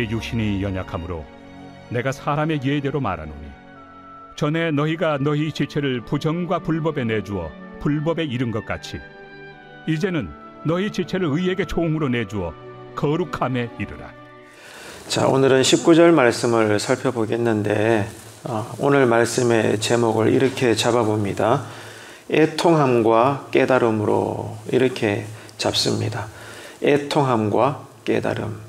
너희의 육신이 연약하므로 내가 사람의 예대로 말하노니 전에 너희가 너희 지체를 부정과 불법에 내주어 불법에 이른 것 같이 이제는 너희 지체를 의에게 종으로 내주어 거룩함에 이르라. 자, 오늘은 19절 말씀을 살펴보겠는데 오늘 말씀의 제목을 이렇게 잡아봅니다. 애통함과 깨달음으로 이렇게 잡습니다. 애통함과 깨달음.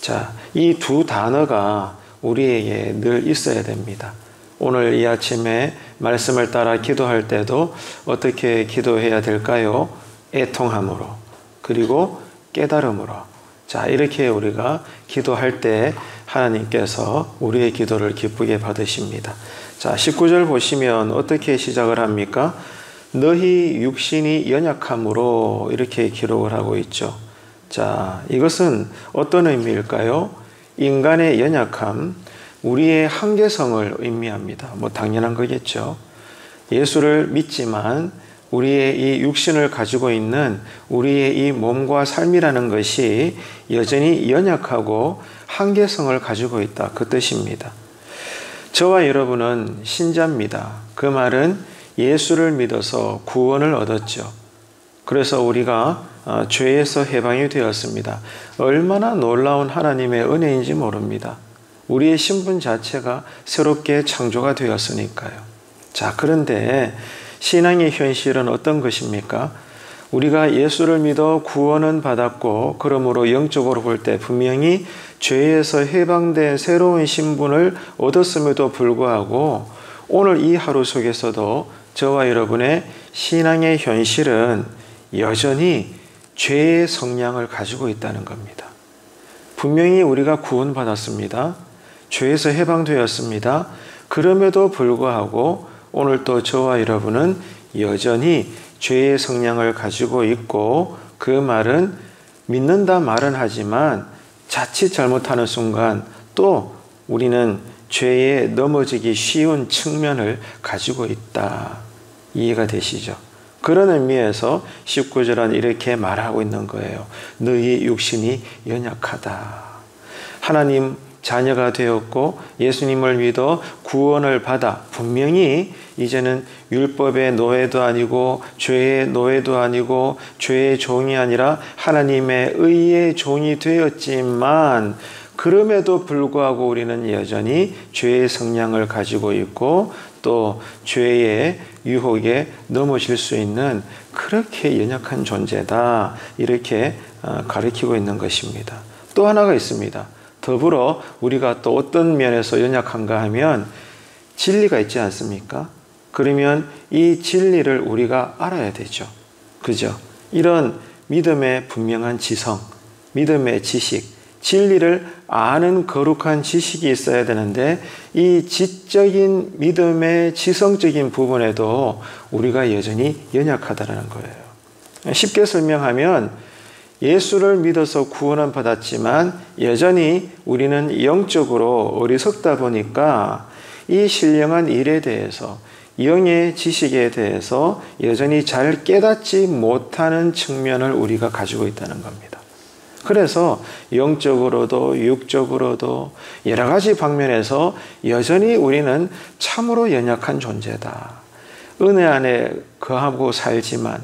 자, 이 두 단어가 우리에게 늘 있어야 됩니다. 오늘 이 아침에 말씀을 따라 기도할 때도 어떻게 기도해야 될까요? 애통함으로, 그리고 깨달음으로. 자, 이렇게 우리가 기도할 때 하나님께서 우리의 기도를 기쁘게 받으십니다. 자, 19절 보시면 어떻게 시작을 합니까? 너희 육신이 연약함으로 이렇게 기록을 하고 있죠. 자, 이것은 어떤 의미일까요? 인간의 연약함, 우리의 한계성을 의미합니다. 당연한 거겠죠. 예수를 믿지만 우리의 이 육신을 가지고 있는 우리의 이 몸과 삶이라는 것이 여전히 연약하고 한계성을 가지고 있다. 그 뜻입니다. 저와 여러분은 신자입니다. 그 말은 예수를 믿어서 구원을 얻었죠. 그래서 우리가 죄에서 해방이 되었습니다. 얼마나 놀라운 하나님의 은혜인지 모릅니다. 우리의 신분 자체가 새롭게 창조가 되었으니까요. 자, 그런데 신앙의 현실은 어떤 것입니까? 우리가 예수를 믿어 구원은 받았고 그러므로 영적으로 볼 때 분명히 죄에서 해방된 새로운 신분을 얻었음에도 불구하고 오늘 이 하루 속에서도 저와 여러분의 신앙의 현실은 여전히 죄의 성향을 가지고 있다는 겁니다. 분명히 우리가 구원받았습니다. 죄에서 해방되었습니다. 그럼에도 불구하고 오늘 또 저와 여러분은 여전히 죄의 성향을 가지고 있고 그 말은 믿는다 말은 하지만 자칫 잘못하는 순간 또 우리는 죄에 넘어지기 쉬운 측면을 가지고 있다. 이해가 되시죠? 그런 의미에서 19절은 이렇게 말하고 있는 거예요. 너희 육신이 연약하다. 하나님 자녀가 되었고 예수님을 믿어 구원을 받아 분명히 이제는 율법의 노예도 아니고 죄의 노예도 아니고 죄의 종이 아니라 하나님의 의의 종이 되었지만 그럼에도 불구하고 우리는 여전히 죄의 성향을 가지고 있고 또 죄의 유혹에 넘어질 수 있는 그렇게 연약한 존재다. 이렇게 가르치고 있는 것입니다. 또 하나가 있습니다. 더불어 우리가 또 어떤 면에서 연약한가 하면 진리가 있지 않습니까? 그러면 이 진리를 우리가 알아야 되죠. 그죠? 이런 믿음의 분명한 지성, 믿음의 지식, 진리를 아는 거룩한 지식이 있어야 되는데 이 지적인 믿음의 지성적인 부분에도 우리가 여전히 연약하다는 거예요. 쉽게 설명하면 예수를 믿어서 구원은 받았지만 여전히 우리는 영적으로 어리석다 보니까 이 신령한 일에 대해서 영의 지식에 대해서 여전히 잘 깨닫지 못하는 측면을 우리가 가지고 있다는 겁니다. 그래서 영적으로도 육적으로도 여러 가지 방면에서 여전히 우리는 참으로 연약한 존재다. 은혜 안에 거하고 살지만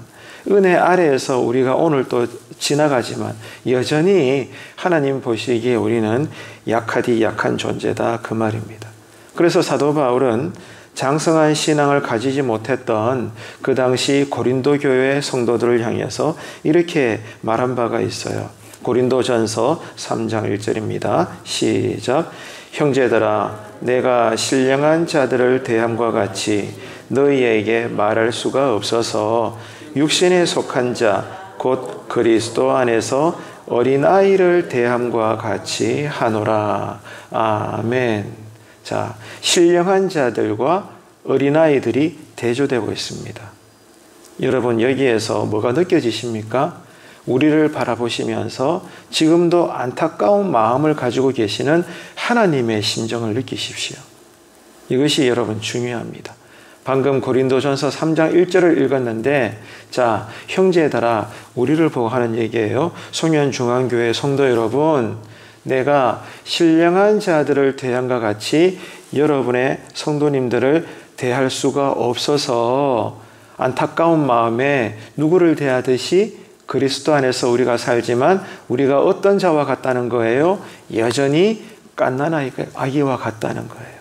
은혜 아래에서 우리가 오늘 또 지나가지만 여전히 하나님 보시기에 우리는 약하디 약한 존재다. 그 말입니다. 그래서 사도 바울은 장성한 신앙을 가지지 못했던 그 당시 고린도 교회 성도들을 향해서 이렇게 말한 바가 있어요. 고린도전서 3장 1절입니다. 시작. 형제들아, 내가 신령한 자들을 대함과 같이 너희에게 말할 수가 없어서 육신에 속한 자 곧 그리스도 안에서 어린아이를 대함과 같이 하노라. 아멘. 자, 신령한 자들과 어린아이들이 대조되고 있습니다. 여러분 여기에서 뭐가 느껴지십니까? 우리를 바라보시면서 지금도 안타까운 마음을 가지고 계시는 하나님의 심정을 느끼십시오. 이것이 여러분 중요합니다. 방금 고린도전서 3장 1절을 읽었는데 자, 형제들아, 우리를 보고 하는 얘기예요. 송년중앙교회 성도 여러분, 내가 신령한 자들을 대함과 같이 여러분의 성도님들을 대할 수가 없어서 안타까운 마음에 누구를 대하듯이 그리스도 안에서 우리가 살지만 우리가 어떤 자와 같다는 거예요? 여전히 갓난아기 아기와 같다는 거예요.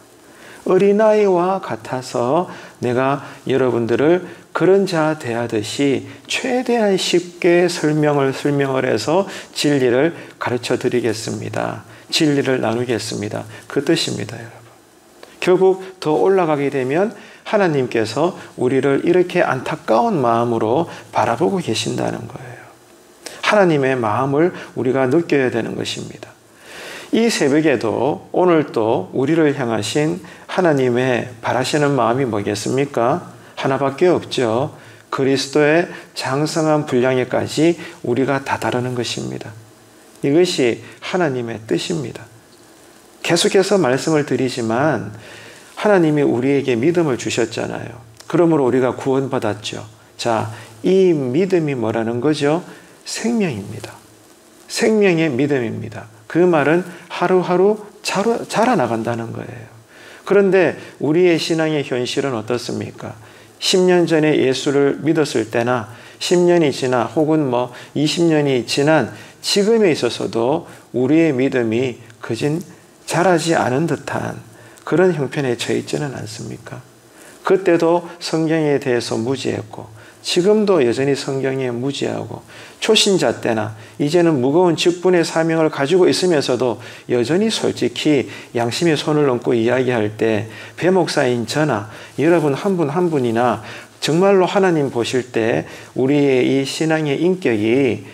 어린아이와 같아서 내가 여러분들을 그런 자 대하듯이 최대한 쉽게 설명을 해서 진리를 가르쳐 드리겠습니다. 진리를 나누겠습니다. 그 뜻입니다, 여러분. 결국 더 올라가게 되면 하나님께서 우리를 이렇게 안타까운 마음으로 바라보고 계신다는 거예요. 하나님의 마음을 우리가 느껴야 되는 것입니다. 이 새벽에도 오늘 또 우리를 향하신 하나님의 바라시는 마음이 뭐겠습니까? 하나밖에 없죠. 그리스도의 장성한 분량에까지 우리가 다다르는 것입니다. 이것이 하나님의 뜻입니다. 계속해서 말씀을 드리지만 하나님이 우리에게 믿음을 주셨잖아요. 그러므로 우리가 구원받았죠. 자, 이 믿음이 뭐라는 거죠? 생명입니다. 생명의 믿음입니다. 그 말은 하루하루 자라나간다는 거예요. 그런데 우리의 신앙의 현실은 어떻습니까? 10년 전에 예수를 믿었을 때나 10년이 지나 혹은 20년이 지난 지금에 있어서도 우리의 믿음이 그진 자라지 않은 듯한 그런 형편에 처해 있지는 않습니까? 그때도 성경에 대해서 무지했고 지금도 여전히 성경에 무지하고 초신자 때나 이제는 무거운 직분의 사명을 가지고 있으면서도 여전히 솔직히 양심의 손을 얹고 이야기할 때 배목사인 저나 여러분 한 분 한 분이나 정말로 하나님 보실 때 우리의 이 신앙의 인격이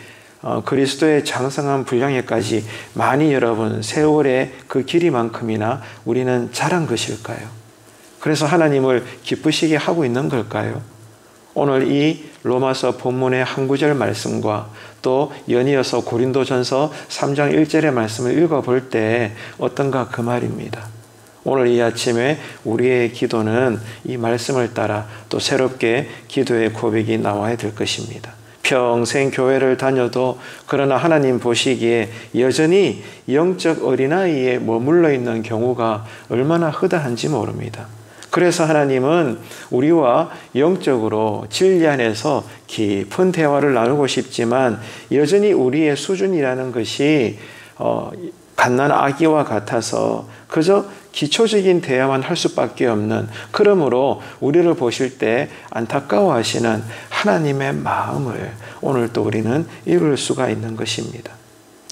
그리스도의 장성한 분량에까지 많이 여러분 세월의 그 길이만큼이나 우리는 자란 것일까요? 그래서 하나님을 기쁘시게 하고 있는 걸까요? 오늘 이 로마서 본문의 한 구절 말씀과 또 연이어서 고린도전서 3장 1절의 말씀을 읽어볼 때 어떤가 그 말입니다. 오늘 이 아침에 우리의 기도는 이 말씀을 따라 또 새롭게 기도의 고백이 나와야 될 것입니다. 평생 교회를 다녀도 그러나 하나님 보시기에 여전히 영적 어린아이에 머물러 있는 경우가 얼마나 허다한지 모릅니다. 그래서 하나님은 우리와 영적으로 진리 안에서 깊은 대화를 나누고 싶지만 여전히 우리의 수준이라는 것이 갓난 아기와 같아서 그저 기초적인 대화만 할 수밖에 없는, 그러므로 우리를 보실 때 안타까워하시는 하나님의 마음을 오늘 또 우리는 이룰 수가 있는 것입니다.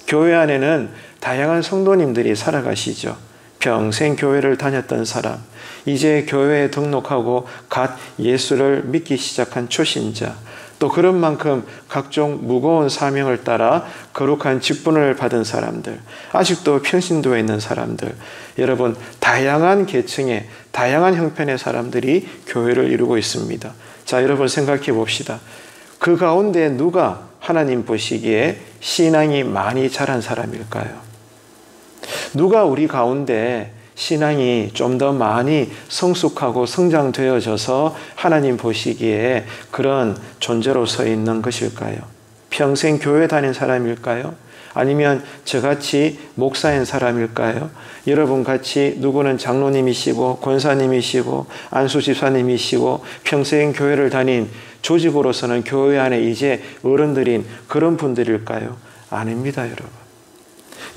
교회 안에는 다양한 성도님들이 살아가시죠. 평생 교회를 다녔던 사람, 이제 교회에 등록하고 갓 예수를 믿기 시작한 초신자, 또 그런 만큼 각종 무거운 사명을 따라 거룩한 직분을 받은 사람들, 아직도 평신도에 있는 사람들, 여러분 다양한 계층의 다양한 형편의 사람들이 교회를 이루고 있습니다. 자, 여러분 생각해 봅시다. 그 가운데 누가 하나님 보시기에 신앙이 많이 자란 사람일까요? 누가 우리 가운데 신앙이 좀 더 많이 성숙하고 성장되어져서 하나님 보시기에 그런 존재로 서 있는 것일까요? 평생 교회 다닌 사람일까요? 아니면 저같이 목사인 사람일까요? 여러분 같이 누구는 장로님이시고 권사님이시고 안수집사님이시고 평생 교회를 다닌 조직으로서는 교회 안에 이제 어른들인 그런 분들일까요? 아닙니다, 여러분.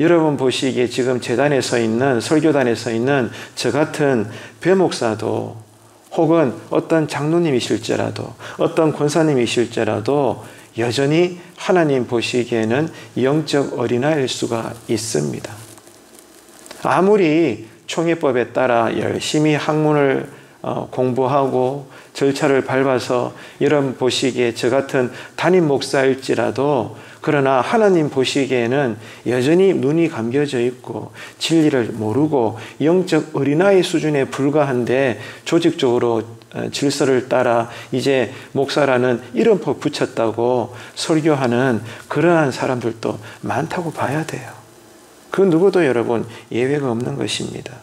여러분 보시기에 지금 제단에 서 있는, 설교단에 서 있는 저 같은 배목사도 혹은 어떤 장로님이실지라도 어떤 권사님이실지라도 여전히 하나님 보시기에는 영적 어린아이일 수가 있습니다. 아무리 총회법에 따라 열심히 학문을 공부하고 절차를 밟아서 여러분 보시기에 저 같은 담임 목사일지라도 그러나 하나님 보시기에는 여전히 눈이 감겨져 있고 진리를 모르고 영적 어린아이 수준에 불과한데 조직적으로 질서를 따라 이제 목사라는 이름표 붙였다고 설교하는 그러한 사람들도 많다고 봐야 돼요. 그 누구도 여러분 예외가 없는 것입니다.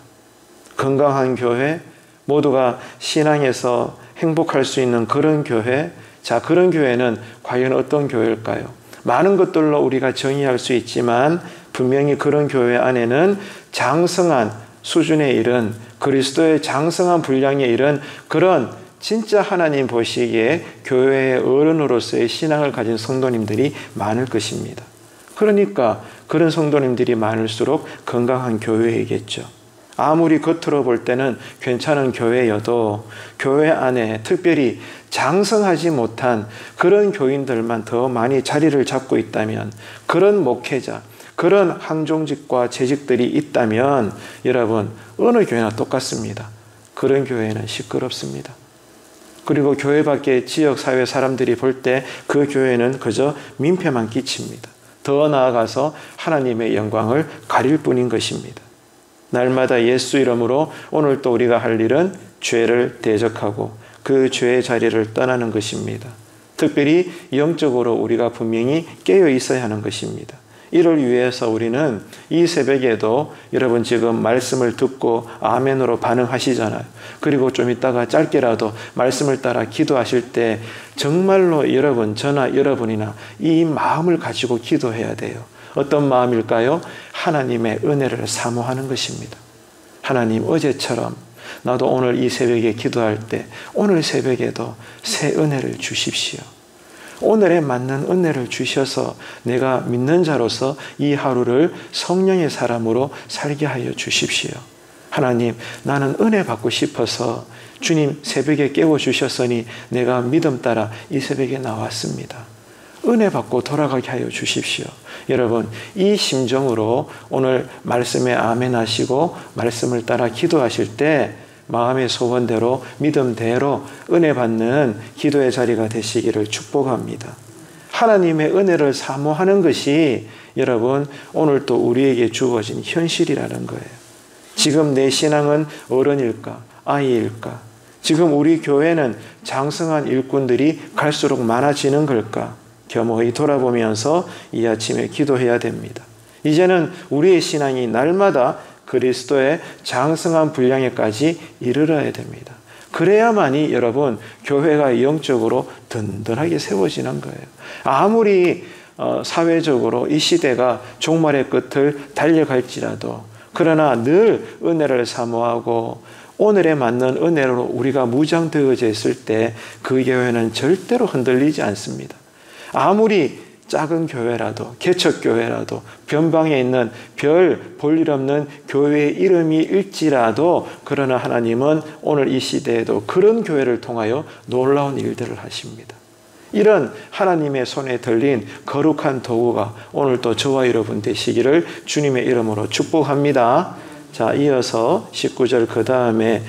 건강한 교회, 모두가 신앙에서 행복할 수 있는 그런 교회, 자, 그런 교회는 과연 어떤 교회일까요? 많은 것들로 우리가 정의할 수 있지만 분명히 그런 교회 안에는 장성한 수준에 이른 그리스도의 장성한 분량에 이른 그런 진짜 하나님 보시기에 교회의 어른으로서의 신앙을 가진 성도님들이 많을 것입니다. 그러니까 그런 성도님들이 많을수록 건강한 교회이겠죠. 아무리 겉으로 볼 때는 괜찮은 교회여도 교회 안에 특별히 장성하지 못한 그런 교인들만 더 많이 자리를 잡고 있다면, 그런 목회자, 그런 항종직과 재직들이 있다면 여러분 어느 교회나 똑같습니다. 그런 교회는 시끄럽습니다. 그리고 교회 밖에 지역사회 사람들이 볼 때 그 교회는 그저 민폐만 끼칩니다. 더 나아가서 하나님의 영광을 가릴 뿐인 것입니다. 날마다 예수 이름으로 오늘 또 우리가 할 일은 죄를 대적하고 그 죄의 자리를 떠나는 것입니다. 특별히 영적으로 우리가 분명히 깨어 있어야 하는 것입니다. 이를 위해서 우리는 이 새벽에도 여러분 지금 말씀을 듣고 아멘으로 반응하시잖아요. 그리고 좀 이따가 짧게라도 말씀을 따라 기도하실 때 정말로 여러분, 저나 여러분이나 이 마음을 가지고 기도해야 돼요. 어떤 마음일까요? 하나님의 은혜를 사모하는 것입니다. 하나님, 어제처럼 나도 오늘 이 새벽에 기도할 때 오늘 새벽에도 새 은혜를 주십시오. 오늘에 맞는 은혜를 주셔서 내가 믿는 자로서 이 하루를 성령의 사람으로 살게 하여 주십시오. 하나님, 나는 은혜 받고 싶어서 주님 새벽에 깨워주셨으니 내가 믿음 따라 이 새벽에 나왔습니다. 은혜 받고 돌아가게 하여 주십시오. 여러분, 이 심정으로 오늘 말씀에 아멘 하시고 말씀을 따라 기도하실 때 마음의 소원대로 믿음대로 은혜 받는 기도의 자리가 되시기를 축복합니다. 하나님의 은혜를 사모하는 것이 여러분 오늘 또 우리에게 주어진 현실이라는 거예요. 지금 내 신앙은 어른일까? 아이일까? 지금 우리 교회는 장성한 일꾼들이 갈수록 많아지는 걸까? 겸허히 돌아보면서 이 아침에 기도해야 됩니다. 이제는 우리의 신앙이 날마다 그리스도의 장성한 분량에까지 이르러야 됩니다. 그래야만이 여러분 교회가 영적으로 든든하게 세워지는 거예요. 아무리 사회적으로 이 시대가 종말의 끝을 달려갈지라도 그러나 늘 은혜를 사모하고 오늘에 맞는 은혜로 우리가 무장되어져 있을 때 그 교회는 절대로 흔들리지 않습니다. 아무리 작은 교회라도 개척교회라도 변방에 있는 별 볼일 없는 교회의 이름이 일지라도 그러나 하나님은 오늘 이 시대에도 그런 교회를 통하여 놀라운 일들을 하십니다. 이런 하나님의 손에 들린 거룩한 도구가 오늘 또 저와 여러분 되시기를 주님의 이름으로 축복합니다. 자, 이어서 19절 그 다음에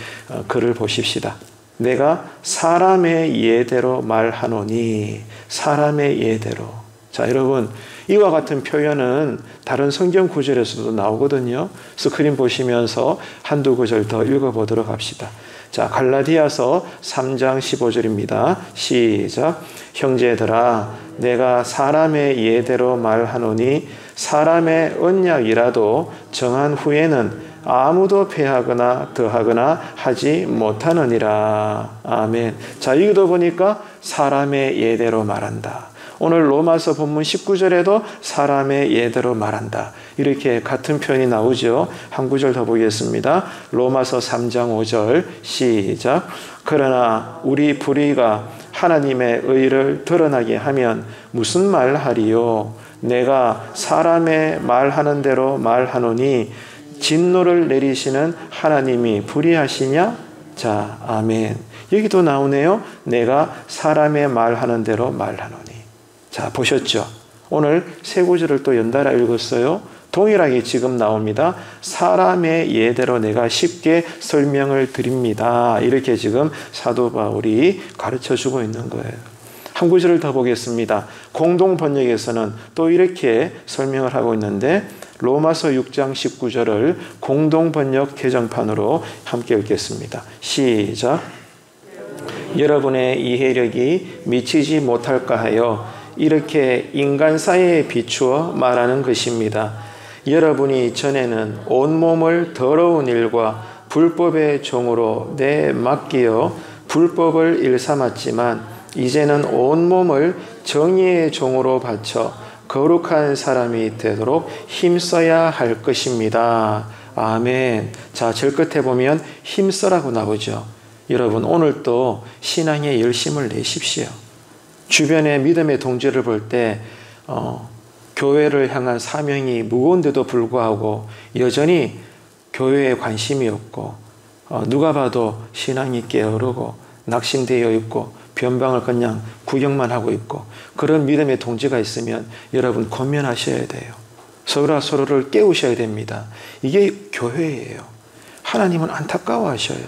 글을 보십시다. 내가 사람의 예대로 말하노니, 사람의 예대로. 자, 여러분, 이와 같은 표현은 다른 성경 구절에서도 나오거든요. 스크린 보시면서 한두 구절 더 읽어보도록 합시다. 자, 갈라디아서 3장 15절입니다. 시작. 형제들아, 내가 사람의 예대로 말하노니 사람의 언약이라도 정한 후에는 아무도 패하거나 더하거나 하지 못하느니라. 아멘. 자, 여기도 보니까 사람의 예대로 말한다. 오늘 로마서 본문 19절에도 사람의 예대로 말한다. 이렇게 같은 표현이 나오죠. 한 구절 더 보겠습니다. 로마서 3장 5절 시작. 그러나 우리 불의가 하나님의 의를 드러나게 하면 무슨 말하리요? 내가 사람의 말하는 대로 말하노니 진노를 내리시는 하나님이 불의하시냐? 자, 아멘. 여기도 나오네요. 내가 사람의 말하는 대로 말하노니. 자, 보셨죠? 오늘 세 구절을 또 연달아 읽었어요. 동일하게 지금 나옵니다. 사람의 예대로 내가 쉽게 설명을 드립니다. 이렇게 지금 사도 바울이 가르쳐주고 있는 거예요. 한 구절을 더 보겠습니다. 공동 번역에서는 또 이렇게 설명을 하고 있는데 로마서 6장 19절을 공동 번역 개정판으로 함께 읽겠습니다. 시작. 여러분의 이해력이 미치지 못할까 하여 이렇게 인간사에 비추어 말하는 것입니다. 여러분이 전에는 온몸을 더러운 일과 불법의 종으로 내맡기어 불법을 일삼았지만 이제는 온몸을 정의의 종으로 바쳐 거룩한 사람이 되도록 힘써야 할 것입니다. 아멘. 자, 절 끝에 보면 힘써라고 나오죠. 여러분, 오늘 또 신앙에 열심을 내십시오. 주변의 믿음의 동지를 볼 때 교회를 향한 사명이 무거운데도 불구하고 여전히 교회에 관심이 없고 누가 봐도 신앙이 게으르고 낙심되어 있고 변방을 그냥 구경만 하고 있고 그런 믿음의 동지가 있으면 여러분 권면하셔야 돼요. 서로가 서로를 깨우셔야 됩니다. 이게 교회예요. 하나님은 안타까워하셔요.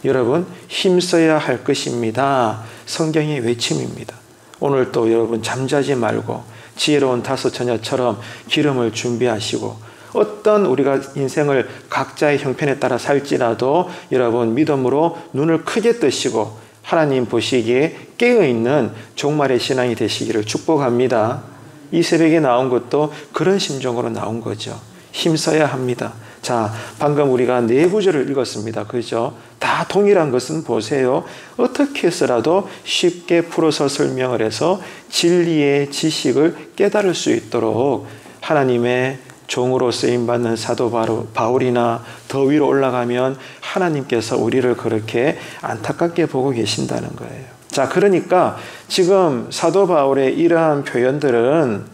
여러분 힘써야 할 것입니다. 성경의 외침입니다. 오늘 또 여러분 잠자지 말고 지혜로운 다섯 처녀처럼 기름을 준비하시고 어떤 우리가 인생을 각자의 형편에 따라 살지라도 여러분 믿음으로 눈을 크게 뜨시고 하나님 보시기에 깨어있는 종말의 신앙이 되시기를 축복합니다. 이 새벽에 나온 것도 그런 심정으로 나온 거죠. 힘써야 합니다. 자, 방금 우리가 네 구절을 읽었습니다. 그죠? 다 동일한 것은 보세요. 어떻게 해서라도 쉽게 풀어서 설명을 해서 진리의 지식을 깨달을 수 있도록 하나님의 종으로 쓰임받는 사도 바울이나 더 위로 올라가면 하나님께서 우리를 그렇게 안타깝게 보고 계신다는 거예요. 자, 그러니까 지금 사도 바울의 이러한 표현들은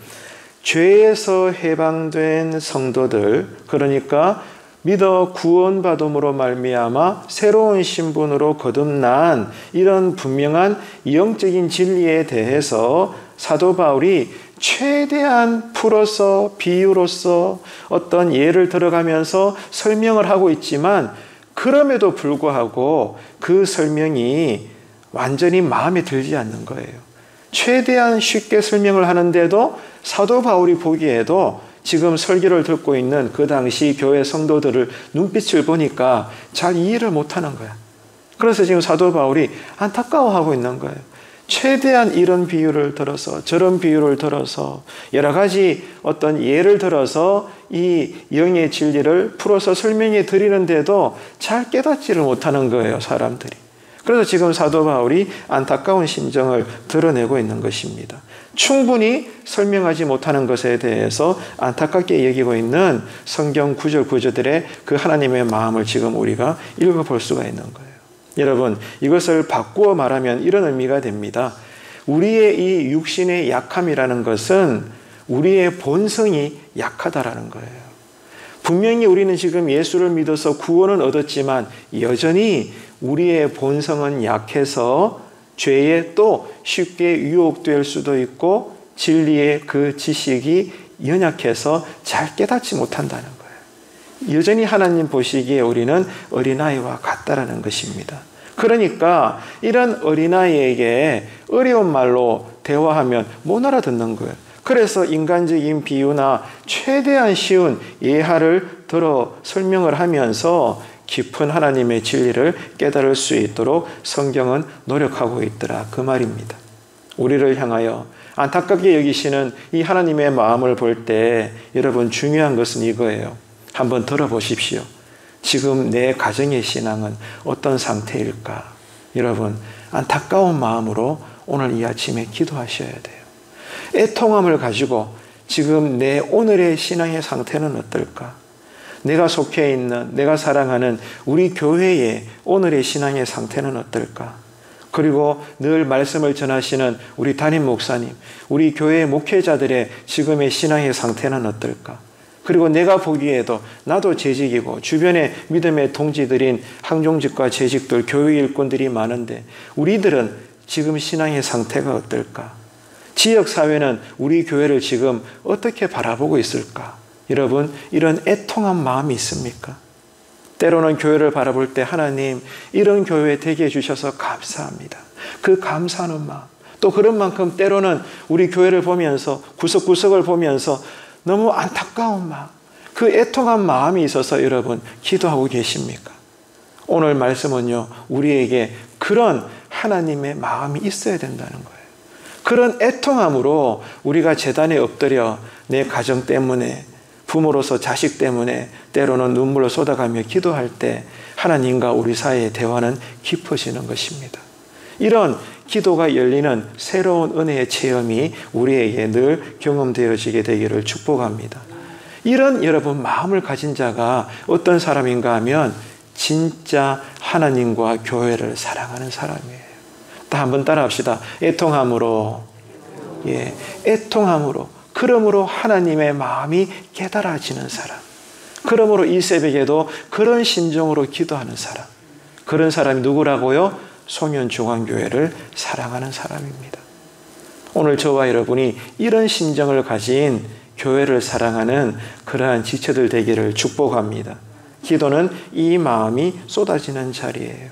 죄에서 해방된 성도들, 그러니까 믿어 구원받음으로 말미암아 새로운 신분으로 거듭난 이런 분명한 영적인 진리에 대해서 사도 바울이 최대한 풀어서 비유로서 어떤 예를 들어가면서 설명을 하고 있지만 그럼에도 불구하고 그 설명이 완전히 마음에 들지 않는 거예요. 최대한 쉽게 설명을 하는데도 사도 바울이 보기에도 지금 설교를 듣고 있는 그 당시 교회 성도들을 눈빛을 보니까 잘 이해를 못하는 거야. 그래서 지금 사도 바울이 안타까워하고 있는 거예요. 최대한 이런 비유를 들어서 저런 비유를 들어서 여러 가지 어떤 예를 들어서 이 영의 진리를 풀어서 설명해 드리는데도 잘 깨닫지를 못하는 거예요, 사람들이. 그래서 지금 사도 바울이 안타까운 심정을 드러내고 있는 것입니다. 충분히 설명하지 못하는 것에 대해서 안타깝게 여기고 있는 성경 구절들의 그 하나님의 마음을 지금 우리가 읽어볼 수가 있는 거예요. 여러분, 이것을 바꾸어 말하면 이런 의미가 됩니다. 우리의 이 육신의 약함이라는 것은 우리의 본성이 약하다라는 거예요. 분명히 우리는 지금 예수를 믿어서 구원은 얻었지만 여전히 우리의 본성은 약해서 죄에 또 쉽게 유혹될 수도 있고 진리의 그 지식이 연약해서 잘 깨닫지 못한다는 거예요. 여전히 하나님 보시기에 우리는 어린아이와 같다라는 것입니다. 그러니까 이런 어린아이에게 어려운 말로 대화하면 못 알아듣는 거예요. 그래서 인간적인 비유나 최대한 쉬운 예화를 들어 설명을 하면서 깊은 하나님의 진리를 깨달을 수 있도록 성경은 노력하고 있더라, 그 말입니다. 우리를 향하여 안타깝게 여기시는 이 하나님의 마음을 볼 때 여러분 중요한 것은 이거예요. 한번 들어보십시오. 지금 내 가정의 신앙은 어떤 상태일까? 여러분 안타까운 마음으로 오늘 이 아침에 기도하셔야 돼요. 애통함을 가지고 지금 내 오늘의 신앙의 상태는 어떨까? 내가 속해 있는, 내가 사랑하는 우리 교회의 오늘의 신앙의 상태는 어떨까? 그리고 늘 말씀을 전하시는 우리 담임 목사님, 우리 교회 목회자들의 지금의 신앙의 상태는 어떨까? 그리고 내가 보기에도 나도 재직이고 주변에 믿음의 동지들인 항종직과 재직들, 교회 일꾼들이 많은데 우리들은 지금 신앙의 상태가 어떨까? 지역사회는 우리 교회를 지금 어떻게 바라보고 있을까? 여러분 이런 애통한 마음이 있습니까? 때로는 교회를 바라볼 때 하나님 이런 교회 되게 해주셔서 감사합니다. 그 감사하는 마음, 또 그런 만큼 때로는 우리 교회를 보면서 구석구석을 보면서 너무 안타까운 마음, 그 애통한 마음이 있어서 여러분 기도하고 계십니까? 오늘 말씀은요 우리에게 그런 하나님의 마음이 있어야 된다는 거예요. 그런 애통함으로 우리가 제단에 엎드려 내 가정 때문에, 부모로서 자식 때문에 때로는 눈물을 쏟아가며 기도할 때 하나님과 우리 사이의 대화는 깊어지는 것입니다. 이런 기도가 열리는 새로운 은혜의 체험이 우리에게 늘 경험되어지게 되기를 축복합니다. 이런 여러분 마음을 가진 자가 어떤 사람인가 하면 진짜 하나님과 교회를 사랑하는 사람이에요. 다 한번 따라합시다. 애통함으로, 애통함으로, 그러므로 하나님의 마음이 깨달아지는 사람. 그러므로 이 새벽에도 그런 심정으로 기도하는 사람. 그런 사람이 누구라고요? 송년중앙교회를 사랑하는 사람입니다. 오늘 저와 여러분이 이런 심정을 가진 교회를 사랑하는 그러한 지체들 되기를 축복합니다. 기도는 이 마음이 쏟아지는 자리예요.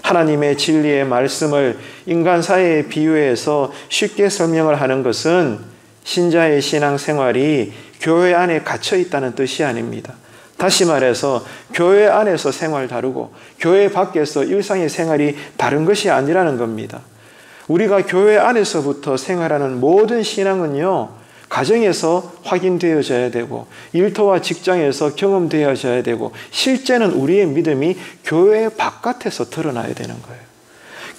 하나님의 진리의 말씀을 인간 사회에 비유해서 쉽게 설명을 하는 것은 신자의 신앙생활이 교회 안에 갇혀 있다는 뜻이 아닙니다. 다시 말해서 교회 안에서 생활 다르고 교회 밖에서 일상의 생활이 다른 것이 아니라는 겁니다. 우리가 교회 안에서부터 생활하는 모든 신앙은요, 가정에서 확인되어져야 되고 일터와 직장에서 경험되어져야 되고 실제는 우리의 믿음이 교회 바깥에서 드러나야 되는 거예요.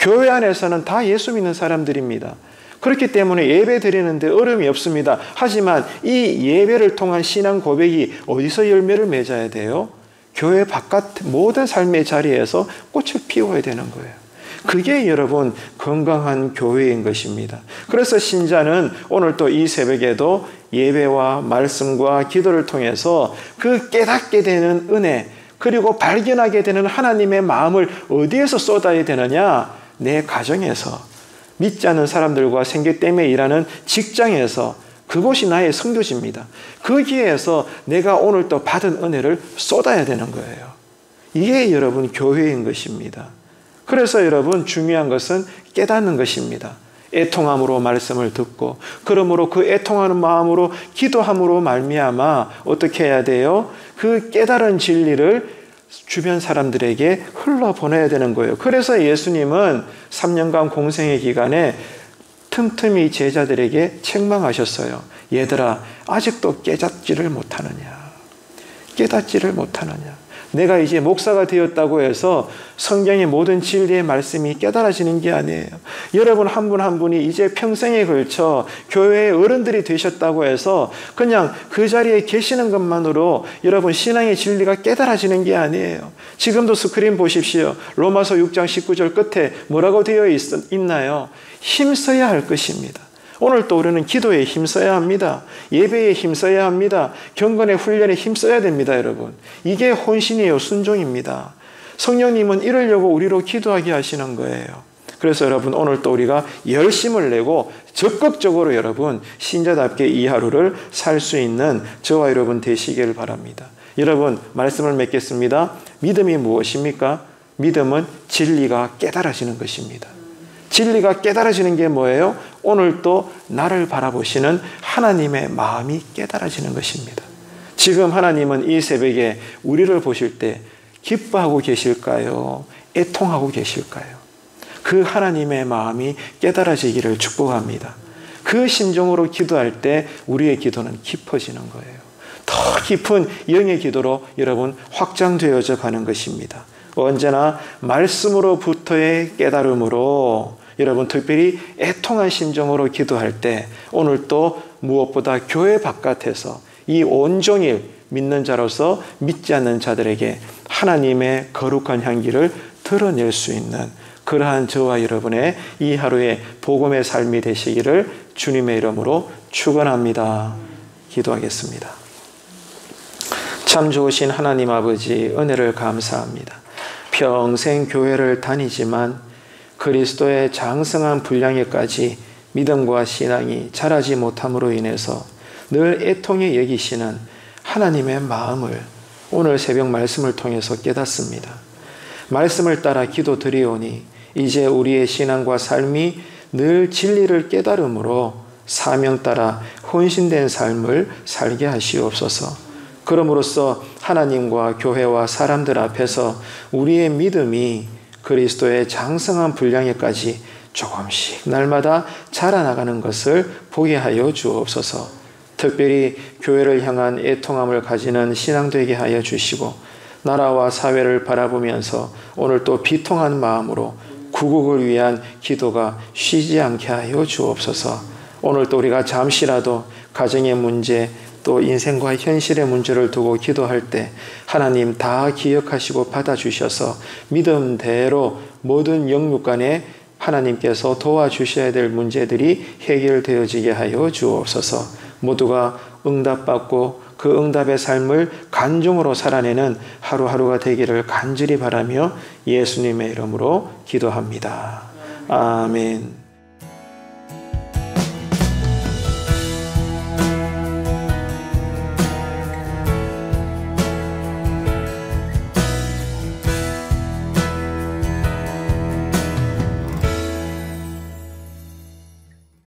교회 안에서는 다 예수 믿는 사람들입니다. 그렇기 때문에 예배 드리는데 어려움이 없습니다. 하지만 이 예배를 통한 신앙 고백이 어디서 열매를 맺어야 돼요? 교회 바깥 모든 삶의 자리에서 꽃을 피워야 되는 거예요. 그게 여러분 건강한 교회인 것입니다. 그래서 신자는 오늘 또 이 새벽에도 예배와 말씀과 기도를 통해서 그 깨닫게 되는 은혜, 그리고 발견하게 되는 하나님의 마음을 어디에서 쏟아야 되느냐? 내 가정에서, 믿지 않는 사람들과 생계 때문에 일하는 직장에서, 그곳이 나의 성교지입니다. 거기에서 내가 오늘 또 받은 은혜를 쏟아야 되는 거예요. 이게 여러분 교회인 것입니다. 그래서 여러분 중요한 것은 깨닫는 것입니다. 애통함으로 말씀을 듣고, 그러므로 그 애통하는 마음으로 기도함으로 말미암아 어떻게 해야 돼요? 그 깨달은 진리를 주변 사람들에게 흘러보내야 되는 거예요. 그래서 예수님은 3년간 공생의 기간에 틈틈이 제자들에게 책망하셨어요. 얘들아, 아직도 깨닫지를 못하느냐? 깨닫지를 못하느냐? 내가 이제 목사가 되었다고 해서 성경의 모든 진리의 말씀이 깨달아지는 게 아니에요. 여러분 한 분 한 분이 이제 평생에 걸쳐 교회의 어른들이 되셨다고 해서 그냥 그 자리에 계시는 것만으로 여러분 신앙의 진리가 깨달아지는 게 아니에요. 지금도 스크린 보십시오. 로마서 6장 19절 끝에 뭐라고 되어 있나요? 힘써야 할 것입니다. 오늘 또 우리는 기도에 힘써야 합니다. 예배에 힘써야 합니다. 경건의 훈련에 힘써야 됩니다, 여러분. 이게 혼신이에요. 순종입니다. 성령님은 이러려고 우리로 기도하게 하시는 거예요. 그래서 여러분 오늘 또 우리가 열심을 내고 적극적으로 여러분 신자답게 이 하루를 살 수 있는 저와 여러분 되시길 바랍니다. 여러분 말씀을 맺겠습니다. 믿음이 무엇입니까? 믿음은 진리가 깨달아지는 것입니다. 진리가 깨달아지는 게 뭐예요? 오늘 또 나를 바라보시는 하나님의 마음이 깨달아지는 것입니다. 지금 하나님은 이 새벽에 우리를 보실 때 기뻐하고 계실까요? 애통하고 계실까요? 그 하나님의 마음이 깨달아지기를 축복합니다. 그 심정으로 기도할 때 우리의 기도는 깊어지는 거예요. 더 깊은 영의 기도로 여러분 확장되어져 가는 것입니다. 언제나 말씀으로부터의 깨달음으로 여러분 특별히 애통한 심정으로 기도할 때 오늘 또 무엇보다 교회 바깥에서 이 온종일 믿는 자로서 믿지 않는 자들에게 하나님의 거룩한 향기를 드러낼 수 있는 그러한 저와 여러분의 이 하루의 복음의 삶이 되시기를 주님의 이름으로 축원합니다. 기도하겠습니다. 참 좋으신 하나님 아버지 은혜를 감사합니다. 평생 교회를 다니지만 그리스도의 장성한 분량에까지 믿음과 신앙이 자라지 못함으로 인해서 늘 애통에 여기시는 하나님의 마음을 오늘 새벽 말씀을 통해서 깨닫습니다. 말씀을 따라 기도드리오니 이제 우리의 신앙과 삶이 늘 진리를 깨달음으로 사명 따라 헌신된 삶을 살게 하시옵소서. 그럼으로써 하나님과 교회와 사람들 앞에서 우리의 믿음이 그리스도의 장성한 분량에까지 조금씩 날마다 자라나가는 것을 보게 하여 주옵소서. 특별히 교회를 향한 애통함을 가지는 신앙 되게 하여 주시고 나라와 사회를 바라보면서 오늘 또 비통한 마음으로 구국을 위한 기도가 쉬지 않게 하여 주옵소서. 오늘 또 우리가 잠시라도 가정의 문제 또 인생과 현실의 문제를 두고 기도할 때 하나님 다 기억하시고 받아주셔서 믿음대로 모든 영육 간에 하나님께서 도와주셔야 될 문제들이 해결되어지게 하여 주옵소서. 모두가 응답받고 그 응답의 삶을 간증으로 살아내는 하루하루가 되기를 간절히 바라며 예수님의 이름으로 기도합니다. 아멘.